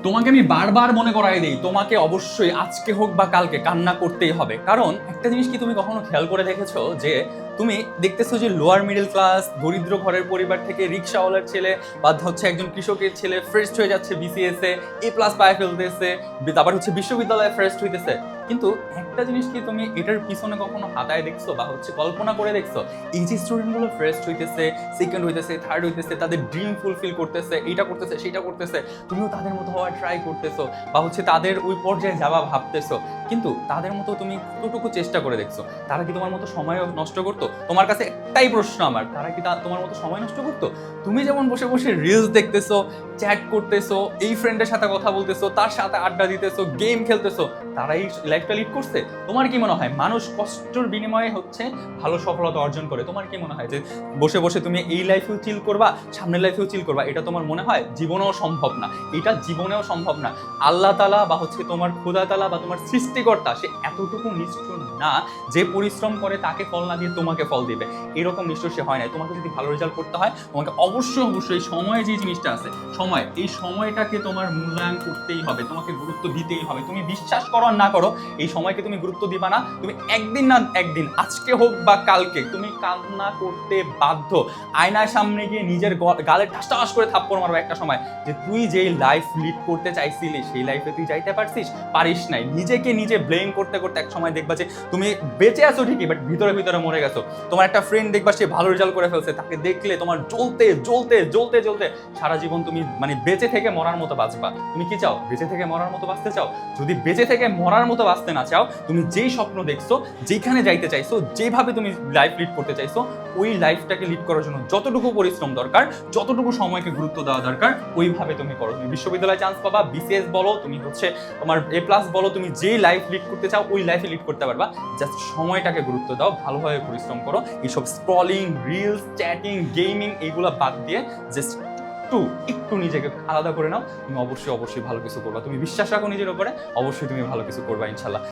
তোমাকে আমি বারবার মনে করাই দিই, তোমাকে অবশ্যই আজকে হোক বা কালকে কান্না করতেই হবে। কারণ একটা জিনিস কি তুমি কখনো খেয়াল করে দেখেছো যে তুমি দেখতেছো যে লোয়ার মিডল ক্লাস দরিদ্র ঘরের পরিবার থেকে রিক্সাওয়ালার ছেলে বা হচ্ছে একজন কৃষকের ছেলে ফার্স্ট হয়ে যাচ্ছে বিসিএস এ+ পায় ফেলতেছে, তারপর হচ্ছে বিশ্ববিদ্যালয়ে ফার্স্ট হইতেছে। কিন্তু একটা জিনিস কি তুমি এটার পিছনে কখনো হাতায় দেখছো বা হচ্ছে কল্পনা করে দেখছো, এই যে স্টুডেন্টগুলো ফার্স্ট হইতেছে, সেকেন্ড হইতেছে, থার্ড হইতেছে, তাদের ড্রিম ফুলফিল করতেছে, এইটা করতেছে সেটা করতেছে, তুমিও তাদের মতো হওয়ার ট্রাই করতেছো বা হচ্ছে তাদের ওই পর্যায়ে যাওয়া ভাবতেছো। কিন্তু তাদের মতো তুমি কতটুকু চেষ্টা করে দেখছো? তারা কি তোমার মতো সময় নষ্ট করতো? তোমার কাছে একটাই প্রশ্ন আমার, তারা কি তোমার মতো সময় নষ্ট করতো? তুমি যেমন বসে বসে রিলস দেখতেছো, চ্যাট করতেছো, এই ফ্রেন্ডের সাথে কথা বলতেছো, তার সাথে আড্ডা দিতেছো, গেম খেলতেছো, তারাই লাইফটা লিড করছে? তোমার কি মনে হয় মানুষ কষ্টের বিনিময়ে হচ্ছে ভালো সফলতা অর্জন করে? তোমার কি মনে হয় যে বসে বসে তুমি এই লাইফেও চিল করবা, সামনের লাইফেও চিল করবা? এটা তোমার মনে হয়? জীবনেও সম্ভব না, এটা জীবনেও সম্ভব না। আল্লাহ তাআলা বা হচ্ছে তোমার খোদা তাআলা বা তোমার সৃষ্টিকর্তা সে এতটুকু নিষ্ঠুর না যে পরিশ্রম করে তাকে ফল না দিয়ে তোমাকে ফল দিবে। এরকম নিষ্ঠুর সে হয় না। তোমাকে যদি ভালো রেজাল্ট করতে হয়, তোমাকে অবশ্যই অবশ্যই সময় যে জিনিসটা আছে, সময়, এই সময়টাকে তোমার মূল্যায়ন করতেই হবে, তোমাকে গুরুত্ব দিতেই হবে। তুমি বিশ্বাস করো আর না করো, এই সময়কে তুমি গুরুত্ব দিবা না, তুমি একদিন না একদিন, আজকে হোক বা কালকে, তুমি কান্না করতে বাধ্য। আয়নার সামনে গিয়ে নিজের গালে ঠাস ঠাস করে থাপ্পড় মারবা একটা সময়, যে তুই যেই লাইফ লিড করতে চাইছিলি সেই লাইফে তুই যাইতে পারিস নাই। নিজেকে নিজে ব্লেম করতে করতে এক সময় দেখবা যে তুমি বেঁচে আছো ঠিকই, বাট ভিতরে ভিতরে মরে গেছো। তোমার একটা ফ্রেন্ড দেখবা সে ভালো রেজাল্ট করে ফেলছে, তাকে দেখলে তোমার জ্বলতে জ্বলতে জ্বলতে জ্বলতে সারা জীবন তুমি মানে বেঁচে থেকে মরার মতো বাঁচবা। তুমি কি চাও? বেঁচে থেকে মরার মতো বাঁচতে চাও? যদি বেঁচে থেকে মরার মতো বাঁচতে না চাও, তুমি যেই স্বপ্ন দেখছো, যেখানে যাইতে চাইছো, যেভাবে তুমি লাইফ লিড করতে চাইছো, ওই লাইফটাকে লিড করার জন্য যতটুকু পরিশ্রম দরকার, যতটুকু সময়কে গুরুত্ব দেওয়া দরকার, ওইভাবে তুমি করো। তুমি বিশ্ববিদ্যালয়ে চান্স পাবা, বিসিএস বলো, তুমি হচ্ছে তোমার এ+ বলো, তুমি যেই লাইফ লিড করতে চাও ওই লাইফে লিড করতে পারবা। জাস্ট সময়টাকে গুরুত্ব দাও, ভালোভাবে পরিশ্রম করো। এইসব স্ক্রলিং, রিলস, চ্যাটিং, গেমিং এইগুলো বাদ দিয়ে জাস্ট একটু একটু নিজেকে আলাদা করে নাও। তুমি অবশ্যই অবশ্যই ভালো কিছু করবা। তুমি বিশ্বাস রাখো নিজের উপরে, অবশ্যই তুমি ভালো কিছু করবা ইনশাল্লাহ।